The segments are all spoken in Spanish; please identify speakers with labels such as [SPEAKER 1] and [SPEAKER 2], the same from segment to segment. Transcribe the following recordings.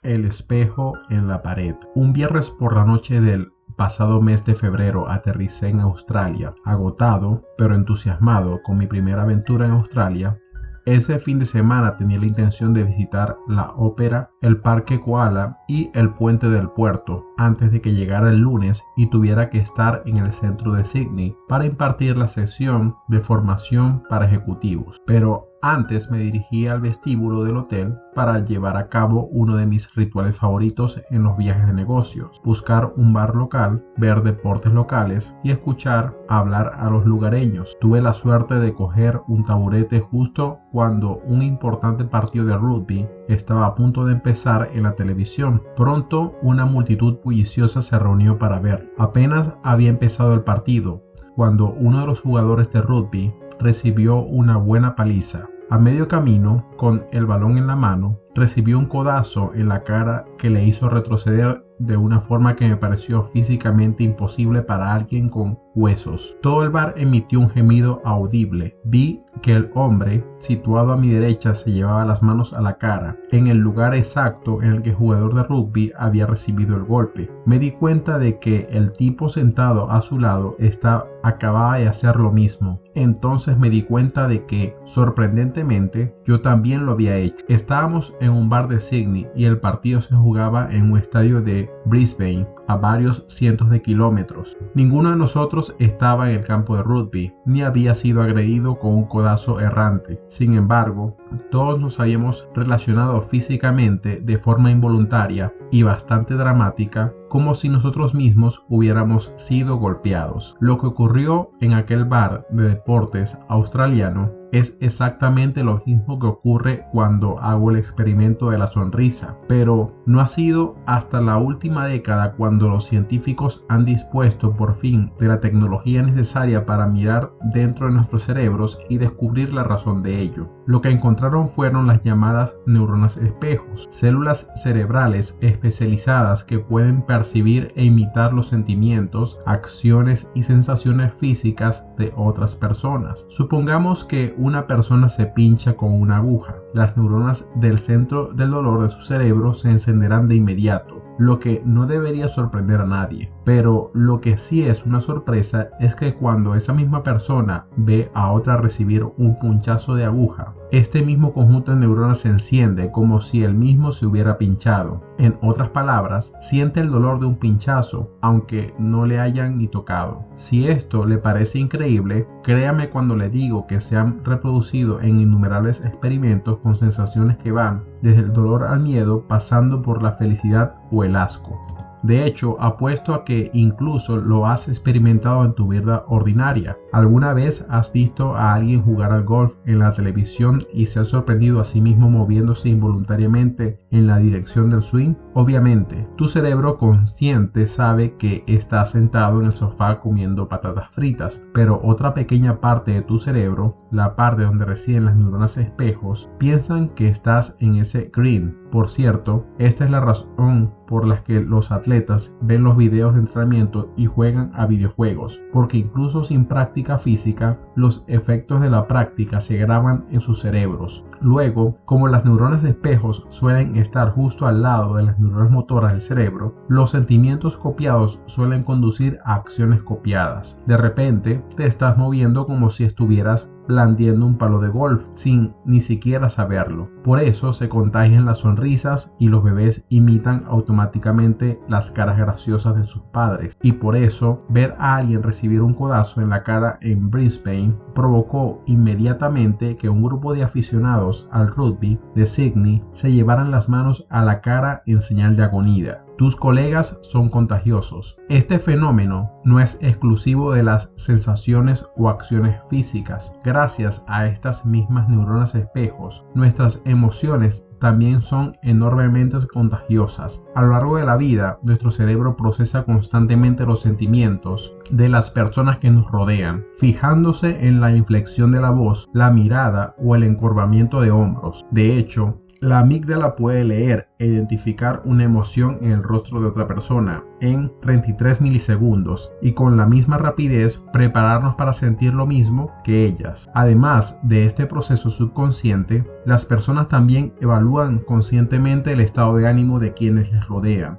[SPEAKER 1] El espejo en la pared. Un viernes por la noche del pasado mes de febrero aterricé en Australia, agotado pero entusiasmado con mi primera aventura en Australia. Ese fin de semana tenía la intención de visitar la ópera, el parque koala y el puente del puerto antes de que llegara el lunes y tuviera que estar en el centro de Sydney para impartir la sesión de formación para ejecutivos. Pero antes me dirigí al vestíbulo del hotel para llevar a cabo uno de mis rituales favoritos en los viajes de negocios: buscar un bar local, ver deportes locales y escuchar hablar a los lugareños. Tuve la suerte de coger un taburete justo cuando un importante partido de rugby estaba a punto de empezar en la televisión. Pronto una multitud bulliciosa se reunió para ver. Apenas había empezado el partido cuando uno de los jugadores de rugby recibió una buena paliza. A medio camino, con el balón en la mano, recibió un codazo en la cara que le hizo retroceder de una forma que me pareció físicamente imposible para alguien con huesos. Todo el bar emitió un gemido audible. Vi que el hombre situado a mi derecha se llevaba las manos a la cara, en el lugar exacto en el que el jugador de rugby había recibido el golpe. Me di cuenta de que el tipo sentado a su lado acababa de hacer lo mismo. Entonces me di cuenta de que, sorprendentemente, yo también lo había hecho. Estábamos en un bar de Sydney y el partido se jugaba en un estadio de Brisbane, a varios cientos de kilómetros. Ninguno de nosotros estaba en el campo de rugby, ni había sido agredido con un codazo errante. Sin embargo, todos nos habíamos relacionado físicamente de forma involuntaria y bastante dramática, como si nosotros mismos hubiéramos sido golpeados. Lo que ocurrió en aquel bar de deportes australiano es exactamente lo mismo que ocurre cuando hago el experimento de la sonrisa, pero no ha sido hasta la última década cuando los científicos han dispuesto por fin de la tecnología necesaria para mirar dentro de nuestros cerebros y descubrir la razón de ello. Lo que encontraron fueron las llamadas neuronas espejos, células cerebrales especializadas que pueden percibir e imitar los sentimientos, acciones y sensaciones físicas de otras personas. Supongamos que una persona se pincha con una aguja. Las neuronas del centro del dolor de su cerebro se encenderán de inmediato, lo que no debería sorprender a nadie. Pero lo que sí es una sorpresa es que cuando esa misma persona ve a otra recibir un punchazo de aguja, este mismo conjunto de neuronas se enciende como si él mismo se hubiera pinchado. En otras palabras, siente el dolor de un pinchazo, aunque no le hayan ni tocado. Si esto le parece increíble, créame cuando le digo que se han reproducido en innumerables experimentos con sensaciones que van desde el dolor al miedo, pasando por la felicidad o el asco. De hecho, apuesto a que incluso lo has experimentado en tu vida ordinaria. ¿Alguna vez has visto a alguien jugar al golf en la televisión y se ha sorprendido a sí mismo moviéndose involuntariamente en la dirección del swing? Obviamente, tu cerebro consciente sabe que estás sentado en el sofá comiendo patatas fritas, pero otra pequeña parte de tu cerebro, la parte donde residen las neuronas espejos, piensan que estás en ese green. Por cierto, esta es la razón por la que los atletas ven los videos de entrenamiento y juegan a videojuegos, porque incluso sin práctica física, los efectos de la práctica se graban en sus cerebros. Luego, como las neuronas de espejos suelen estar justo al lado de las neuronas motoras del cerebro, los sentimientos copiados suelen conducir a acciones copiadas. De repente, te estás moviendo como si estuvieras blandiendo un palo de golf sin ni siquiera saberlo. Por eso se contagian las sonrisas y los bebés imitan automáticamente las caras graciosas de sus padres. Y por eso ver a alguien recibir un codazo en la cara en Brisbane provocó inmediatamente que un grupo de aficionados al rugby de Sydney se llevaran las manos a la cara en señal de agonía. Tus colegas son contagiosos. Este fenómeno no es exclusivo de las sensaciones o acciones físicas. Gracias a estas mismas neuronas espejos, nuestras emociones también son enormemente contagiosas. A lo largo de la vida, nuestro cerebro procesa constantemente los sentimientos de las personas que nos rodean, fijándose en la inflexión de la voz, la mirada o el encorvamiento de hombros. De hecho, La amígdala puede leer e identificar una emoción en el rostro de otra persona en 33 milisegundos y con la misma rapidez prepararnos para sentir lo mismo que ellas. Además de este proceso subconsciente, las personas también evalúan conscientemente el estado de ánimo de quienes les rodean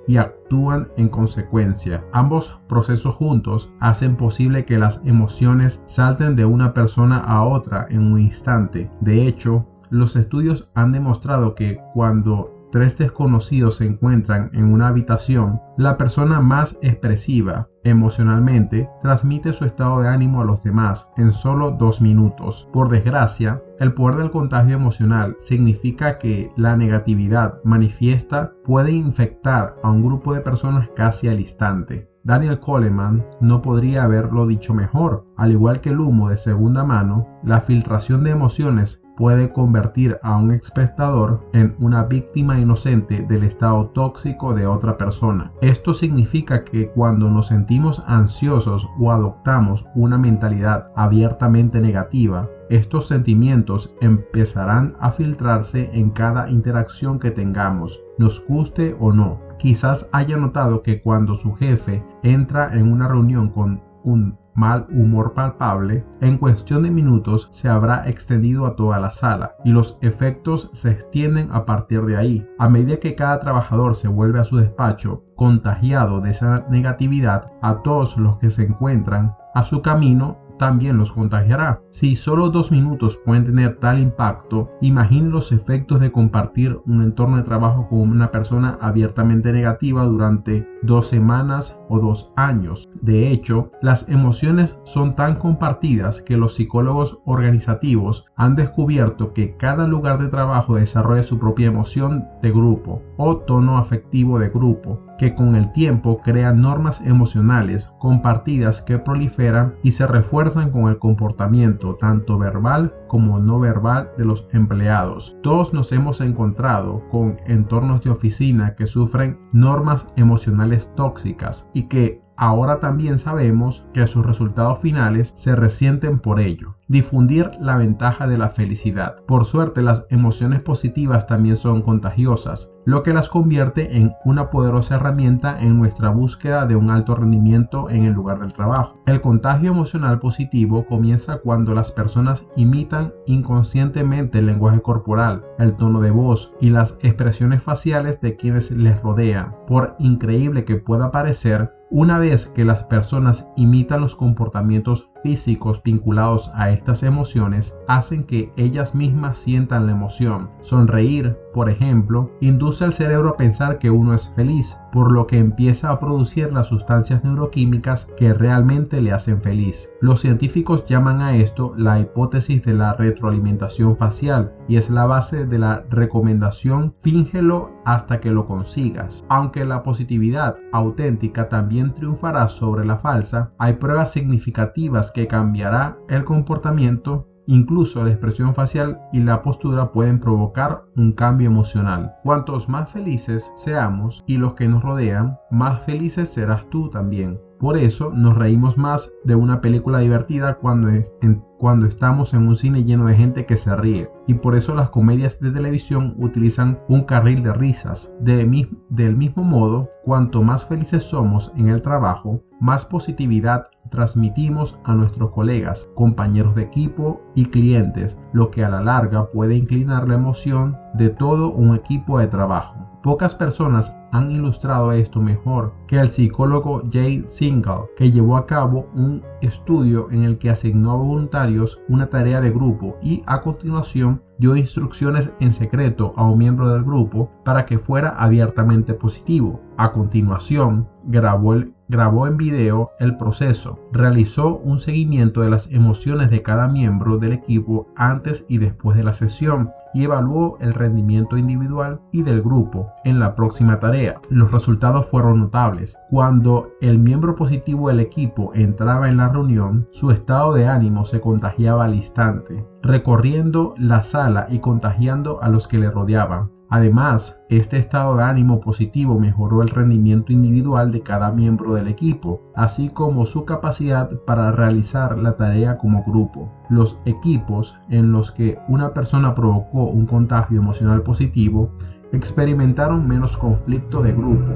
[SPEAKER 1] y actúan en consecuencia. Ambos procesos juntos hacen posible que las emociones salten de una persona a otra en un instante. De hecho, los estudios han demostrado que cuando 3 desconocidos se encuentran en una habitación, la persona más expresiva emocionalmente transmite su estado de ánimo a los demás en solo 2 minutos. Por desgracia, el poder del contagio emocional significa que la negatividad manifiesta puede infectar a un grupo de personas casi al instante. Daniel Goleman no podría haberlo dicho mejor. Al igual que el humo de segunda mano, la filtración de emociones puede convertir a un espectador en una víctima inocente del estado tóxico de otra persona. Esto significa que cuando nos sentimos ansiosos o adoptamos una mentalidad abiertamente negativa, estos sentimientos empezarán a filtrarse en cada interacción que tengamos, nos guste o no. Quizás haya notado que cuando su jefe entra en una reunión con un mal humor palpable, en cuestión de minutos se habrá extendido a toda la sala y los efectos se extienden a partir de ahí. A medida que cada trabajador se vuelve a su despacho contagiado de esa negatividad, a todos los que se encuentran a su camino también los contagiará. Si solo 2 minutos pueden tener tal impacto, imaginen los efectos de compartir un entorno de trabajo con una persona abiertamente negativa durante 2 semanas o 2 años. De hecho, las emociones son tan compartidas que los psicólogos organizativos han descubierto que cada lugar de trabajo desarrolla su propia emoción de grupo o tono afectivo de grupo, que con el tiempo crean normas emocionales compartidas que proliferan y se refuerzan con el comportamiento tanto verbal como no verbal de los empleados. Todos nos hemos encontrado con entornos de oficina que sufren normas emocionales tóxicas y que ahora también sabemos que sus resultados finales se resienten por ello. Difundir la ventaja de la felicidad. Por suerte, las emociones positivas también son contagiosas, lo que las convierte en una poderosa herramienta en nuestra búsqueda de un alto rendimiento en el lugar del trabajo. El contagio emocional positivo comienza cuando las personas imitan inconscientemente el lenguaje corporal, el tono de voz y las expresiones faciales de quienes les rodean. Por increíble que pueda parecer, una vez que las personas imitan los comportamientos físicos vinculados a estas emociones, hacen que ellas mismas sientan la emoción. Sonreír, por ejemplo, induce al cerebro a pensar que uno es feliz, por lo que empieza a producir las sustancias neuroquímicas que realmente le hacen feliz. Los científicos llaman a esto la hipótesis de la retroalimentación facial y es la base de la recomendación fíngelo hasta que lo consigas. Aunque la positividad auténtica también triunfará sobre la falsa, hay pruebas significativas que cambiará el comportamiento. Incluso la expresión facial y la postura pueden provocar un cambio emocional. Cuantos más felices seamos y los que nos rodean, más felices serás tú también. Por eso nos reímos más de una película divertida cuando estamos en un cine lleno de gente que se ríe. Y por eso las comedias de televisión utilizan un carril de risas. Del mismo modo, cuanto más felices somos en el trabajo, más positividad transmitimos a nuestros colegas, compañeros de equipo y clientes, lo que a la larga puede inclinar la emoción de todo un equipo de trabajo. Pocas personas han ilustrado esto mejor que el psicólogo Jay Singal, que llevó a cabo un estudio en el que asignó a voluntarios una tarea de grupo y a continuación dio instrucciones en secreto a un miembro del grupo para que fuera abiertamente positivo. A continuación, grabó en video el proceso, realizó un seguimiento de las emociones de cada miembro del equipo antes y después de la sesión y evaluó el rendimiento individual y del grupo en la próxima tarea. Los resultados fueron notables. Cuando el miembro positivo del equipo entraba en la reunión, su estado de ánimo se contagiaba al instante, recorriendo la sala y contagiando a los que le rodeaban. Además, este estado de ánimo positivo mejoró el rendimiento individual de cada miembro del equipo, así como su capacidad para realizar la tarea como grupo. Los equipos en los que una persona provocó un contagio emocional positivo experimentaron menos conflicto de grupo,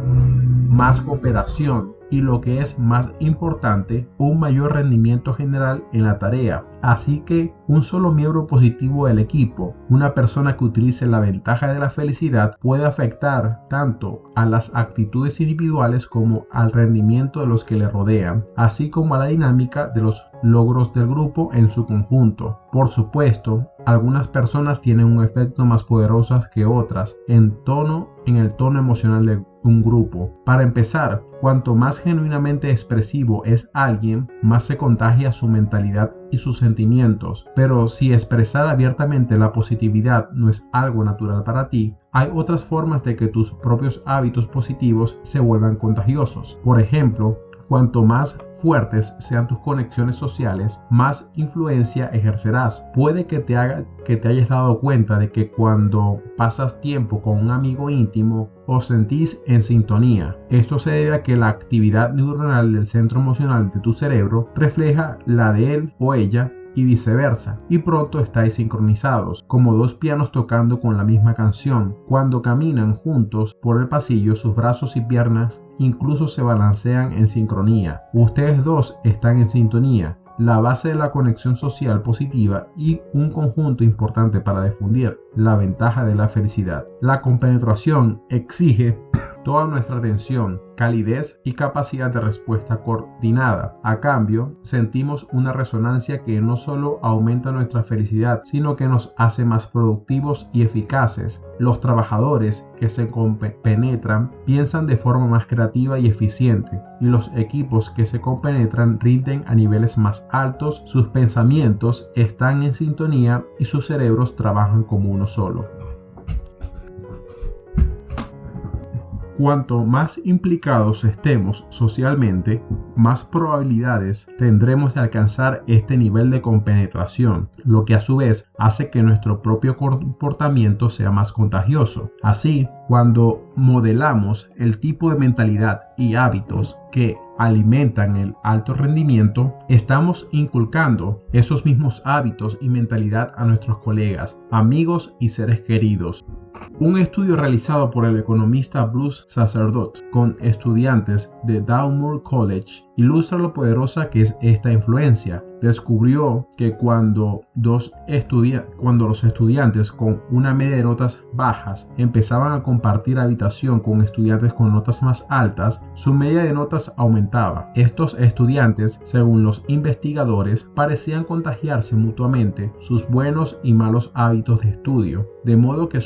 [SPEAKER 1] más cooperación y, lo que es más importante, un mayor rendimiento general en la tarea. Así que un solo miembro positivo del equipo, una persona que utilice la ventaja de la felicidad, puede afectar tanto a las actitudes individuales como al rendimiento de los que le rodean, así como a la dinámica de los logros del grupo en su conjunto. Por supuesto, algunas personas tienen un efecto más poderoso que otras en el tono emocional de un grupo. Para empezar, cuanto más genuinamente expresivo es alguien, más se contagia su mentalidad y sus sentimientos. Pero si expresar abiertamente la positividad no es algo natural para ti, hay otras formas de que tus propios hábitos positivos se vuelvan contagiosos. Por ejemplo, cuanto más fuertes sean tus conexiones sociales, más influencia ejercerás. Puede que te hayas dado cuenta de que cuando pasas tiempo con un amigo íntimo, os sentís en sintonía. Esto se debe a que la actividad neuronal del centro emocional de tu cerebro refleja la de él o ella, y viceversa, y pronto estáis sincronizados, como dos pianos tocando con la misma canción. Cuando caminan juntos por el pasillo, sus brazos y piernas incluso se balancean en sincronía. Ustedes dos están en sintonía, la base de la conexión social positiva y un conjunto importante para difundir la ventaja de la felicidad. La compenetración exige toda nuestra atención, calidez y capacidad de respuesta coordinada. A cambio, sentimos una resonancia que no solo aumenta nuestra felicidad, sino que nos hace más productivos y eficaces. Los trabajadores que se compenetran piensan de forma más creativa y eficiente, y los equipos que se compenetran rinden a niveles más altos, sus pensamientos están en sintonía y sus cerebros trabajan como uno solo. Cuanto más implicados estemos socialmente, más probabilidades tendremos de alcanzar este nivel de compenetración, lo que a su vez hace que nuestro propio comportamiento sea más contagioso. Así, cuando modelamos el tipo de mentalidad y hábitos que alimentan el alto rendimiento, estamos inculcando esos mismos hábitos y mentalidad a nuestros colegas, amigos y seres queridos. Un estudio realizado por el economista Bruce Sazerdot con estudiantes de Dartmouth College ilustra lo poderosa que es esta influencia. Descubrió que cuando los estudiantes con una media de notas bajas empezaban a compartir habitación con estudiantes con notas más altas, su media de notas aumentaba. Estos estudiantes, según los investigadores, parecían contagiarse mutuamente sus buenos y malos hábitos de estudio, de modo que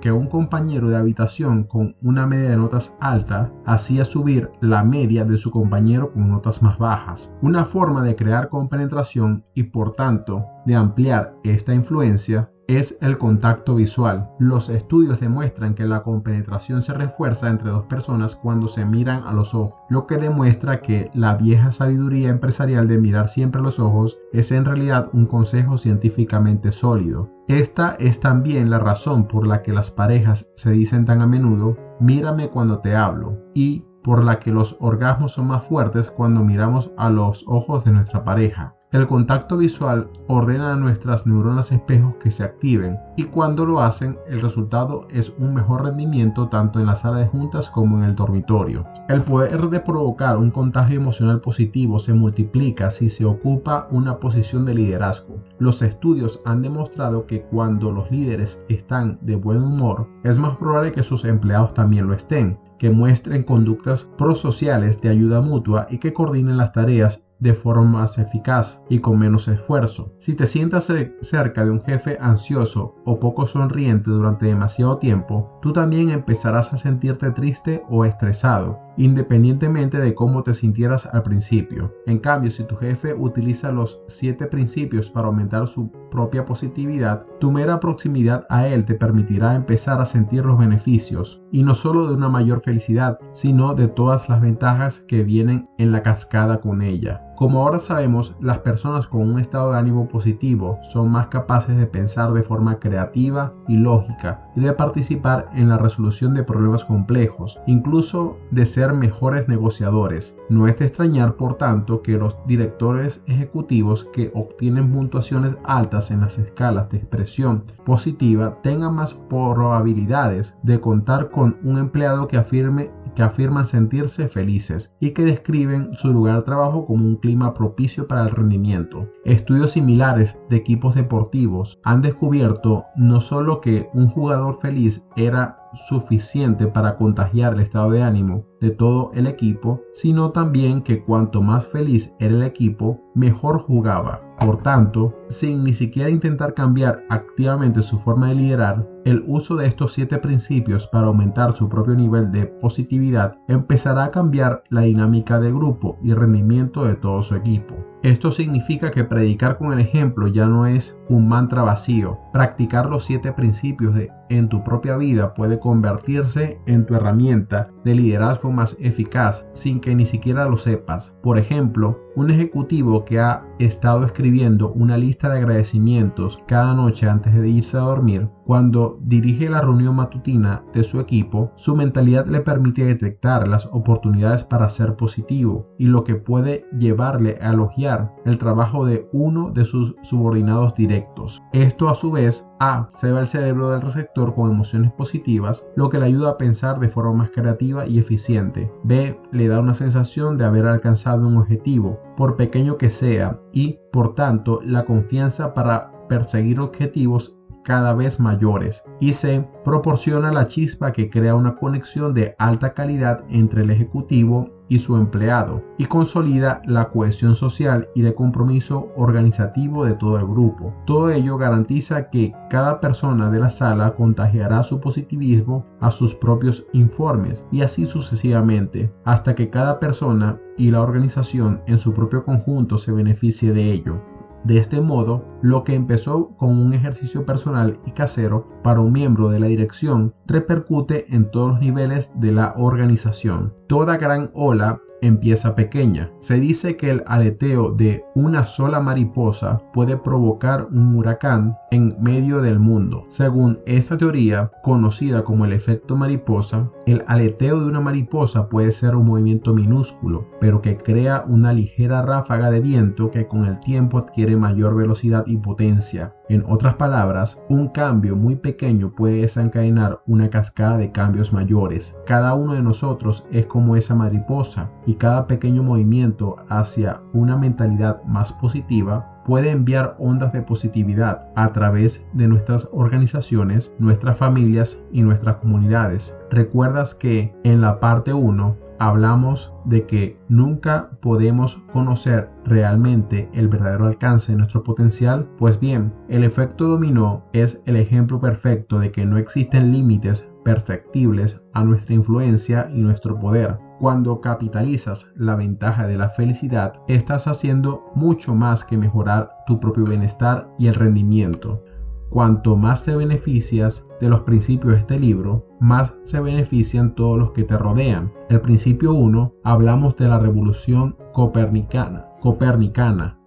[SPEAKER 1] un compañero de habitación con una media de notas alta hacía subir la media de su compañero con notas más bajas. Una forma de crear compenetración y por tanto de ampliar esta influencia es el contacto visual. Los estudios demuestran que la compenetración se refuerza entre dos personas cuando se miran a los ojos, lo que demuestra que la vieja sabiduría empresarial de mirar siempre a los ojos es en realidad un consejo científicamente sólido. Esta es también la razón por la que las parejas se dicen tan a menudo: mírame cuando te hablo, y por la que los orgasmos son más fuertes cuando miramos a los ojos de nuestra pareja. El contacto visual ordena a nuestras neuronas espejos que se activen, y cuando lo hacen, el resultado es un mejor rendimiento tanto en la sala de juntas como en el dormitorio. El poder de provocar un contagio emocional positivo se multiplica si se ocupa una posición de liderazgo. Los estudios han demostrado que cuando los líderes están de buen humor, es más probable que sus empleados también lo estén, que muestren conductas prosociales de ayuda mutua y que coordinen las tareas de forma más eficaz y con menos esfuerzo. Si te sientas cerca de un jefe ansioso o poco sonriente durante demasiado tiempo, tú también empezarás a sentirte triste o estresado, independientemente de cómo te sintieras al principio. En cambio, si tu jefe utiliza los 7 principios para aumentar su propia positividad, tu mera proximidad a él te permitirá empezar a sentir los beneficios, y no solo de una mayor felicidad, sino de todas las ventajas que vienen en la cascada con ella. Como ahora sabemos, las personas con un estado de ánimo positivo son más capaces de pensar de forma creativa y lógica y de participar en la resolución de problemas complejos, incluso de ser mejores negociadores. No es de extrañar, por tanto, que los directores ejecutivos que obtienen puntuaciones altas en las escalas de expresión positiva tengan más probabilidades de contar con un empleado que afirman sentirse felices y que describen su lugar de trabajo como un clima propicio para el rendimiento. Estudios similares de equipos deportivos han descubierto no solo que un jugador feliz era suficiente para contagiar el estado de ánimo de todo el equipo, sino también que cuanto más feliz era el equipo, mejor jugaba. Por tanto, sin ni siquiera intentar cambiar activamente su forma de liderar, el uso de estos 7 principios para aumentar su propio nivel de positividad empezará a cambiar la dinámica del grupo y rendimiento de todo su equipo. Esto significa que predicar con el ejemplo ya no es un mantra vacío. Practicar los 7 principios en tu propia vida puede convertirse en tu herramienta de liderazgo más eficaz sin que ni siquiera lo sepas. Por ejemplo, un ejecutivo que ha estado escribiendo una lista de agradecimientos cada noche antes de irse a dormir, cuando dirige la reunión matutina de su equipo, su mentalidad le permite detectar las oportunidades para ser positivo y lo que puede llevarle a elogiar el trabajo de uno de sus subordinados directos. Esto a su vez activa el cerebro del receptor con emociones positivas, lo que le ayuda a pensar de forma más creativa y eficiente. B, le da una sensación de haber alcanzado un objetivo, por pequeño que sea, y por tanto la confianza para perseguir objetivos cada vez mayores. Y C, proporciona la chispa que crea una conexión de alta calidad entre el ejecutivo y su empleado y consolida la cohesión social y de compromiso organizativo de todo el grupo. Todo ello garantiza que cada persona de la sala contagiará su positivismo a sus propios informes y así sucesivamente, hasta que cada persona y la organización en su propio conjunto se beneficie de ello. De este modo, lo que empezó como un ejercicio personal y casero para un miembro de la dirección repercute en todos los niveles de la organización. Toda gran ola empieza pequeña. Se dice que el aleteo de una sola mariposa puede provocar un huracán en medio del mundo. Según esta teoría, conocida como el efecto mariposa, el aleteo de una mariposa puede ser un movimiento minúsculo, pero que crea una ligera ráfaga de viento que con el tiempo adquiere mayor velocidad y potencia. En otras palabras, un cambio muy pequeño puede desencadenar una cascada de cambios mayores. Cada uno de nosotros es como esa mariposa y cada pequeño movimiento hacia una mentalidad más positiva puede enviar ondas de positividad a través de nuestras organizaciones, nuestras familias y nuestras comunidades. ¿Recuerdas que en la parte 1 hablamos de que nunca podemos conocer realmente el verdadero alcance de nuestro potencial? Pues bien, el efecto dominó es el ejemplo perfecto de que no existen límites perceptibles a nuestra influencia y nuestro poder. Cuando capitalizas la ventaja de la felicidad, estás haciendo mucho más que mejorar tu propio bienestar y el rendimiento. Cuanto más te beneficias de los principios de este libro, más se benefician todos los que te rodean. El principio 1, hablamos de la revolución copernicana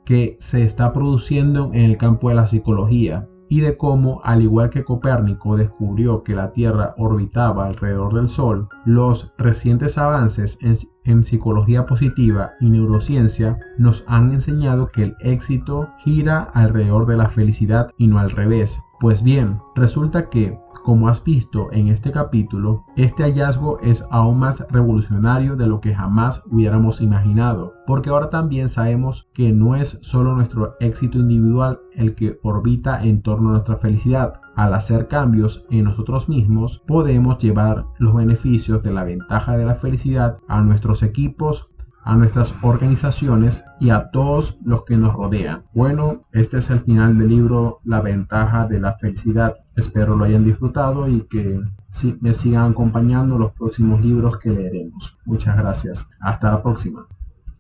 [SPEAKER 1] que se está produciendo en el campo de la psicología y de cómo, al igual que Copérnico descubrió que la Tierra orbitaba alrededor del Sol, los recientes avances en psicología positiva y neurociencia nos han enseñado que el éxito gira alrededor de la felicidad y no al revés. Pues bien, resulta que, como has visto en este capítulo, este hallazgo es aún más revolucionario de lo que jamás hubiéramos imaginado, porque ahora también sabemos que no es solo nuestro éxito individual el que orbita en torno a nuestra felicidad. Al hacer cambios en nosotros mismos, podemos llevar los beneficios de la ventaja de la felicidad a nuestros equipos, a nuestras organizaciones y a todos los que nos rodean. Bueno, este es el final del libro La ventaja de la felicidad. Espero lo hayan disfrutado y que me sigan acompañando en los próximos libros que leeremos. Muchas gracias. Hasta la próxima.